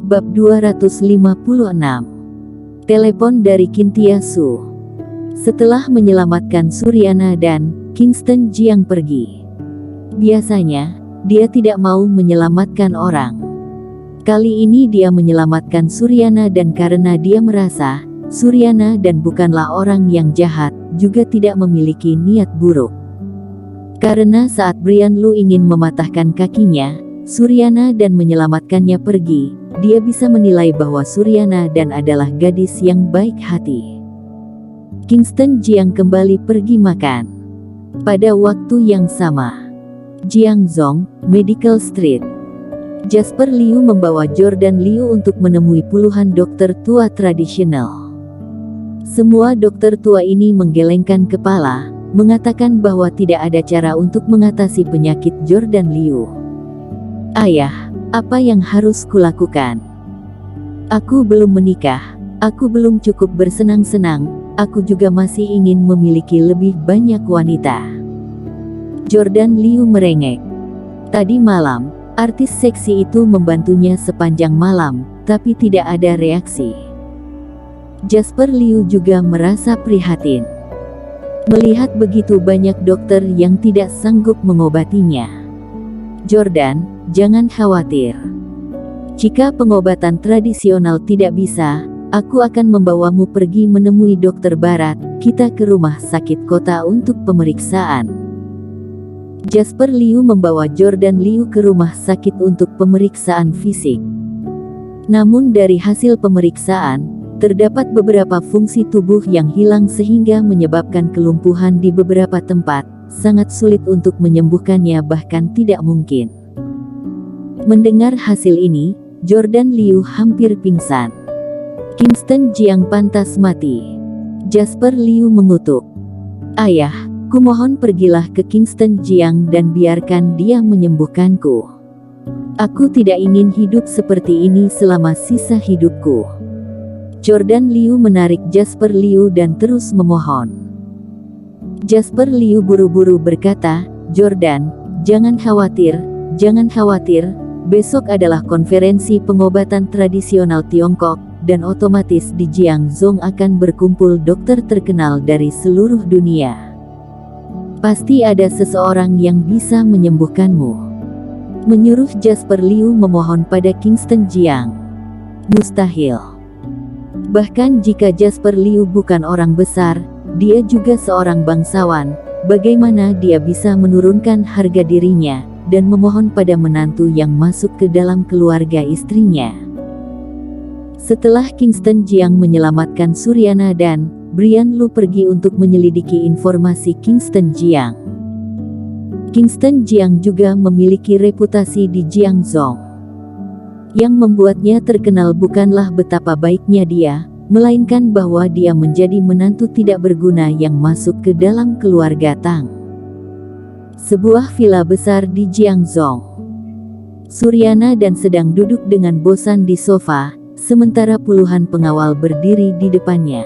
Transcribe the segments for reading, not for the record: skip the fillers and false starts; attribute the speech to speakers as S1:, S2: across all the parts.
S1: Bab 256. Telepon dari Kintia Su. Setelah menyelamatkan Suryana dan Kingston Jiang pergi. Biasanya, dia tidak mau menyelamatkan orang. Kali ini dia menyelamatkan Suryana dan karena dia merasa Suryana dan bukanlah orang yang jahat, juga tidak memiliki niat buruk. Karena saat Brian Lu ingin mematahkan kakinya, Suryana dan menyelamatkannya pergi, dia bisa menilai bahwa Suryana dan adalah gadis yang baik hati. Kingston Jiang kembali pergi makan. Pada waktu yang sama, Jiangzhou, Medical Street. Jasper Liu membawa Jordan Liu untuk menemui puluhan dokter tua tradisional. Semua dokter tua ini menggelengkan kepala, mengatakan bahwa tidak ada cara untuk mengatasi penyakit Jordan Liu. Ayah, apa yang harus kulakukan? Aku belum menikah, aku belum cukup bersenang-senang, aku juga masih ingin memiliki lebih banyak wanita. Jordan Liu merengek. Tadi malam, artis seksi itu membantunya sepanjang malam, tapi tidak ada reaksi. Jasper Liu juga merasa prihatin. Melihat begitu banyak dokter yang tidak sanggup mengobatinya. Jordan, jangan khawatir. Jika pengobatan tradisional tidak bisa, aku akan membawamu pergi menemui dokter barat, kita ke rumah sakit kota untuk pemeriksaan. Jasper Liu membawa Jordan Liu ke rumah sakit untuk pemeriksaan fisik. Namun dari hasil pemeriksaan, terdapat beberapa fungsi tubuh yang hilang sehingga menyebabkan kelumpuhan di beberapa tempat, sangat sulit untuk menyembuhkannya bahkan tidak mungkin. Mendengar hasil ini, Jordan Liu hampir pingsan. Kingston Jiang pantas mati. Jasper Liu mengutuk. Ayah, kumohon pergilah ke Kingston Jiang dan biarkan dia menyembuhkanku. Aku tidak ingin hidup seperti ini selama sisa hidupku. Jordan Liu menarik Jasper Liu dan terus memohon. Jasper Liu buru-buru berkata, Jordan, jangan khawatir, besok adalah konferensi pengobatan tradisional Tiongkok, dan otomatis di Jiangzhou akan berkumpul dokter terkenal dari seluruh dunia. Pasti ada seseorang yang bisa menyembuhkanmu. Menyuruh Jasper Liu memohon pada Kingston Jiang. Mustahil. Bahkan jika Jasper Liu bukan orang besar, dia juga seorang bangsawan, bagaimana dia bisa menurunkan harga dirinya, dan memohon pada menantu yang masuk ke dalam keluarga istrinya. Setelah Kingston Jiang menyelamatkan Suryana dan Brian Lu pergi untuk menyelidiki informasi Kingston Jiang. Kingston Jiang juga memiliki reputasi di Jiangzhou. Yang membuatnya terkenal bukanlah betapa baiknya dia, melainkan bahwa dia menjadi menantu tidak berguna yang masuk ke dalam keluarga Tang. Sebuah villa besar di Jiangzhou. Suryana dan sedang duduk dengan bosan di sofa, sementara puluhan pengawal berdiri di depannya.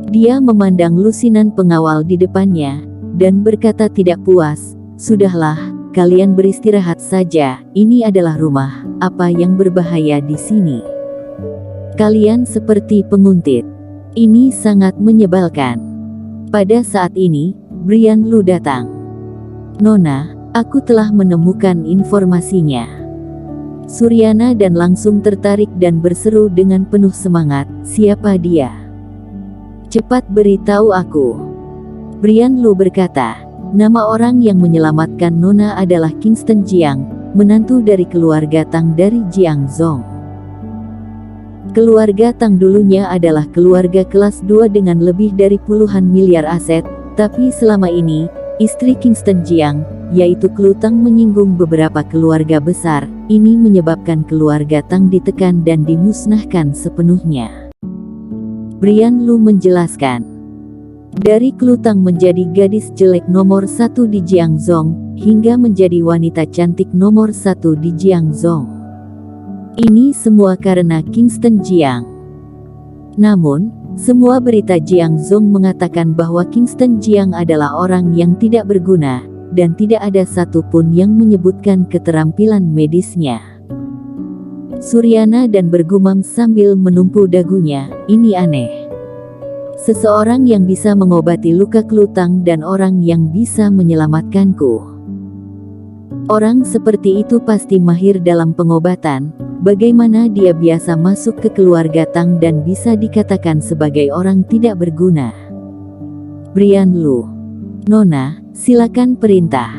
S1: Dia memandang lusinan pengawal di depannya, dan berkata tidak puas, sudahlah, kalian beristirahat saja, ini adalah rumah, apa yang berbahaya di sini? Kalian seperti penguntit. Ini sangat menyebalkan. Pada saat ini, Brian Lu datang. Nona, aku telah menemukan informasinya. Suryana dan langsung tertarik dan berseru dengan penuh semangat, siapa dia? Cepat beritahu aku. Brian Lu berkata, nama orang yang menyelamatkan Nona adalah Kingston Jiang, menantu dari keluarga Tang dari Jiangzhou. Keluarga Tang dulunya adalah keluarga kelas 2 dengan lebih dari puluhan miliar aset, tapi selama ini, istri Kingston Jiang, yaitu Klu Tang menyinggung beberapa keluarga besar, ini menyebabkan keluarga Tang ditekan dan dimusnahkan sepenuhnya. Brian Lu menjelaskan. Dari Klu Tang menjadi gadis jelek nomor 1 di Jiangzhou, hingga menjadi wanita cantik nomor 1 di Jiangzhou. Ini semua karena Kingston Jiang. Namun, semua berita Jiangzhou mengatakan bahwa Kingston Jiang adalah orang yang tidak berguna, dan tidak ada satupun yang menyebutkan keterampilan medisnya. Suryana dan bergumam sambil menumpu dagunya, ini aneh. Seseorang yang bisa mengobati luka Kelutang dan orang yang bisa menyelamatkanku. Orang seperti itu pasti mahir dalam pengobatan. Bagaimana dia biasa masuk ke keluarga Tang dan bisa dikatakan sebagai orang tidak berguna? Brian Lu. Nona, silakan perintah.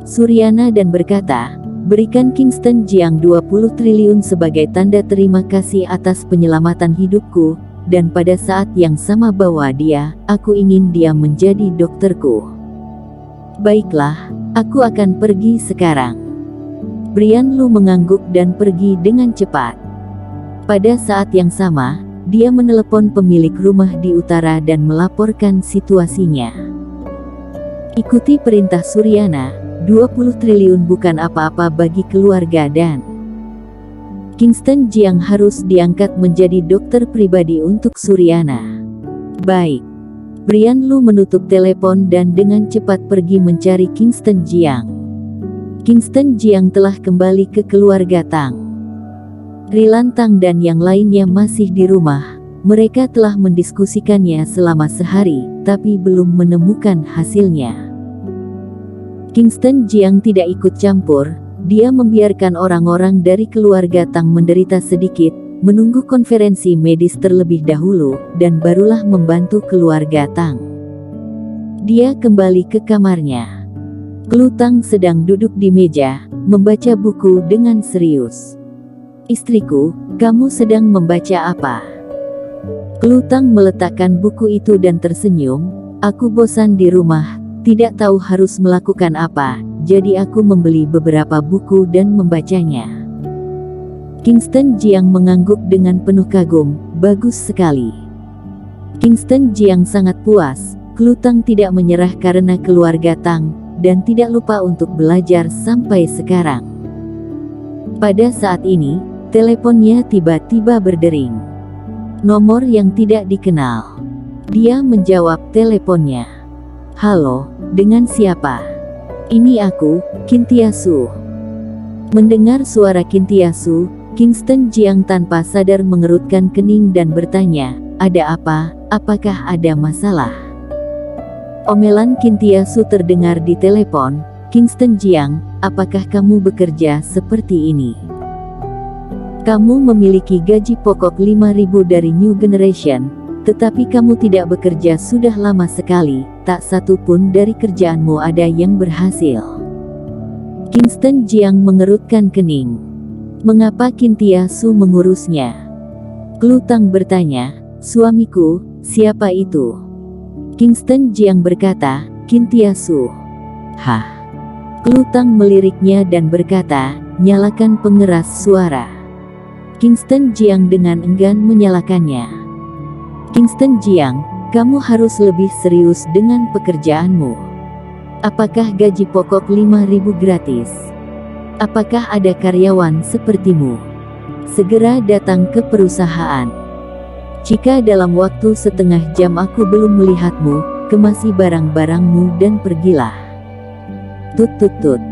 S1: Suryana dan berkata, berikan Kingston Jiang 20 triliun sebagai tanda terima kasih atas penyelamatan hidupku, dan pada saat yang sama bawa dia, aku ingin dia menjadi dokterku. Baiklah, aku akan pergi sekarang. Brian Lu mengangguk dan pergi dengan cepat. Pada saat yang sama, dia menelepon pemilik rumah di utara dan melaporkan situasinya. Ikuti perintah Suryana, 20 triliun bukan apa-apa bagi keluarga dan Kingston Jiang harus diangkat menjadi dokter pribadi untuk Suryana. Baik. Brian Lu menutup telepon dan dengan cepat pergi mencari Kingston Jiang. Kingston Jiang telah kembali ke keluarga Tang. Rilan Tang dan yang lainnya masih di rumah. Mereka telah mendiskusikannya selama sehari, tapi belum menemukan hasilnya. Kingston Jiang tidak ikut campur. Dia membiarkan orang-orang dari keluarga Tang menderita sedikit, menunggu konferensi medis terlebih dahulu, dan barulah membantu keluarga Tang. Dia kembali ke kamarnya. Kelutang sedang duduk di meja, membaca buku dengan serius. Istriku, kamu sedang membaca apa? Kelutang meletakkan buku itu dan tersenyum, aku bosan di rumah, tidak tahu harus melakukan apa. Jadi aku membeli beberapa buku dan membacanya. Kingston Jiang mengangguk dengan penuh kagum, bagus sekali. Kingston Jiang sangat puas, Kelutang tidak menyerah karena keluarga Tang, dan tidak lupa untuk belajar sampai sekarang. Pada saat ini, teleponnya tiba-tiba berdering. Nomor yang tidak dikenal. Dia menjawab teleponnya. Halo, dengan siapa? Ini aku, Kintiasu. Mendengar suara Kintiasu, Kingston Jiang tanpa sadar mengerutkan kening dan bertanya, ada apa? Apakah ada masalah? Omelan Kintiasu terdengar di telepon, Kingston Jiang, apakah kamu bekerja seperti ini? Kamu memiliki gaji pokok 5.000 dari New Generation, tetapi kamu tidak bekerja sudah lama sekali. Tak satu pun dari kerjaanmu ada yang berhasil. Kingston Jiang mengerutkan kening. Mengapa Kintiasu mengurusnya? Kelutang bertanya, suamiku, siapa itu? Kingston Jiang berkata, Kintiasu. Hah? Kelutang meliriknya dan berkata, nyalakan pengeras suara. Kingston Jiang dengan enggan menyalakannya. Kingston Jiang, kamu harus lebih serius dengan pekerjaanmu. Apakah gaji pokok 5.000 gratis? Apakah ada karyawan sepertimu? Segera datang ke perusahaan. Jika dalam waktu setengah jam aku belum melihatmu, kemasi barang-barangmu dan pergilah. Tut tut tut.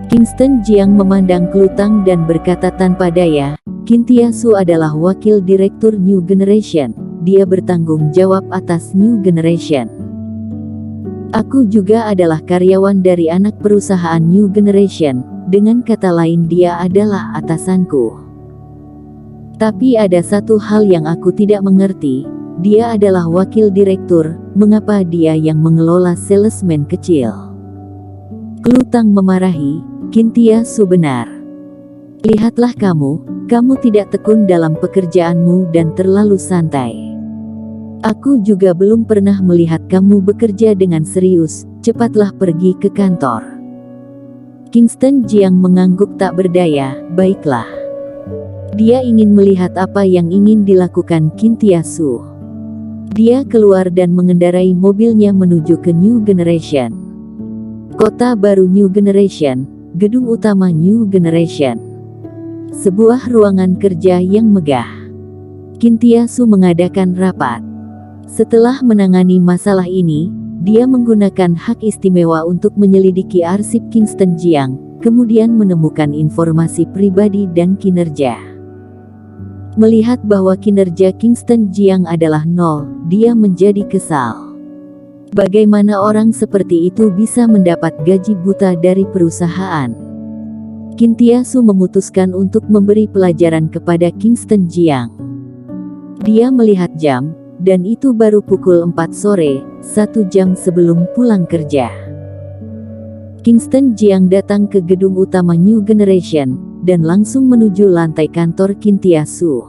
S1: Kingston Jiang memandang Kelutang dan berkata tanpa daya, Kintiasu adalah wakil direktur New Generation. Dia bertanggung jawab atas New Generation. Aku juga adalah karyawan dari anak perusahaan New Generation, dengan kata lain dia adalah atasanku. Tapi ada satu hal yang aku tidak mengerti, dia adalah wakil direktur, mengapa dia yang mengelola salesman kecil? Kelutang memarahi, Kintiasu benar. Lihatlah kamu tidak tekun dalam pekerjaanmu dan terlalu santai. Aku juga belum pernah melihat kamu bekerja dengan serius, cepatlah pergi ke kantor. Kingston Jiang mengangguk tak berdaya, baiklah. Dia ingin melihat apa yang ingin dilakukan Kintiasu. Dia keluar dan mengendarai mobilnya menuju ke New Generation. Kota baru New Generation, gedung utama New Generation. Sebuah ruangan kerja yang megah. Kintiasu mengadakan rapat. Setelah menangani masalah ini, dia menggunakan hak istimewa untuk menyelidiki arsip Kingston Jiang, kemudian menemukan informasi pribadi dan kinerja. Melihat bahwa kinerja Kingston Jiang adalah nol, dia menjadi kesal. Bagaimana orang seperti itu bisa mendapat gaji buta dari perusahaan? Kintiasu memutuskan untuk memberi pelajaran kepada Kingston Jiang. Dia melihat jam, dan itu baru pukul 4 sore, 1 jam sebelum pulang kerja. Kingston Jiang datang ke gedung utama New Generation, dan langsung menuju lantai kantor Kintiasu.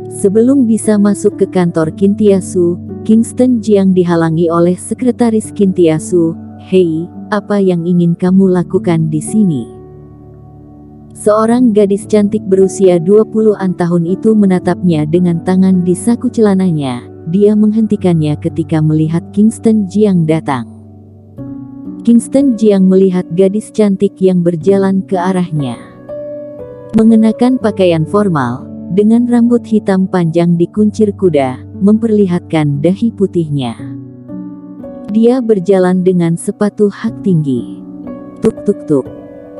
S1: Sebelum bisa masuk ke kantor Kintiasu, Kingston Jiang dihalangi oleh sekretaris Kintiasu. "Hei, apa yang ingin kamu lakukan di sini?" Seorang gadis cantik berusia 20-an tahun itu menatapnya dengan tangan di saku celananya. Dia menghentikannya ketika melihat Kingston Jiang datang. Kingston Jiang melihat gadis cantik yang berjalan ke arahnya. Mengenakan pakaian formal, dengan rambut hitam panjang dikuncir kuda, memperlihatkan dahi putihnya. Dia berjalan dengan sepatu hak tinggi. Tuk tuk tuk.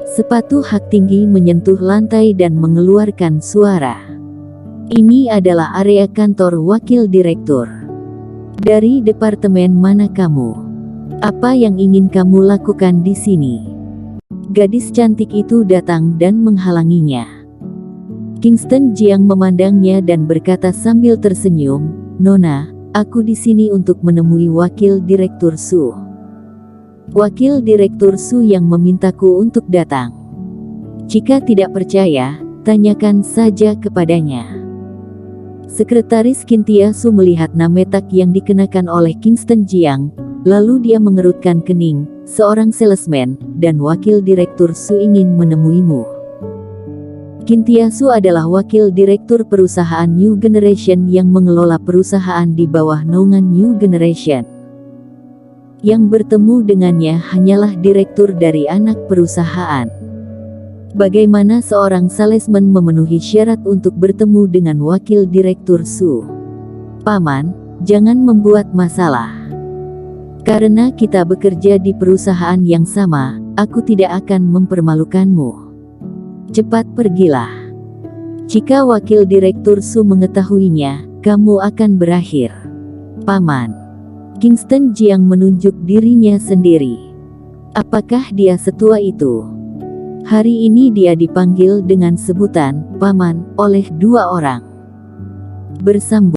S1: Sepatu hak tinggi menyentuh lantai dan mengeluarkan suara. Ini adalah area kantor wakil direktur. Dari departemen mana kamu? Apa yang ingin kamu lakukan di sini? Gadis cantik itu datang dan menghalanginya. Kingston Jiang memandangnya dan berkata sambil tersenyum, "Nona, aku di sini untuk menemui wakil direktur Su." Wakil direktur Su yang memintaku untuk datang. Jika tidak percaya, tanyakan saja kepadanya. Sekretaris Kintiasu melihat nametak yang dikenakan oleh Kingston Jiang, lalu dia mengerutkan kening. "Seorang salesman, dan wakil direktur Su ingin menemuimu." Kintiasu adalah wakil direktur perusahaan New Generation yang mengelola perusahaan di bawah naungan New Generation. Yang bertemu dengannya hanyalah direktur dari anak perusahaan. Bagaimana seorang salesman memenuhi syarat untuk bertemu dengan wakil direktur Su? "Paman, jangan membuat masalah. Karena kita bekerja di perusahaan yang sama, aku tidak akan mempermalukanmu. Cepat pergilah. Jika wakil direktur Su mengetahuinya, kamu akan berakhir." "Paman." Kingston Jiang menunjuk dirinya sendiri. Apakah dia setua itu? Hari ini dia dipanggil dengan sebutan "Paman" oleh 2 orang. Bersambung.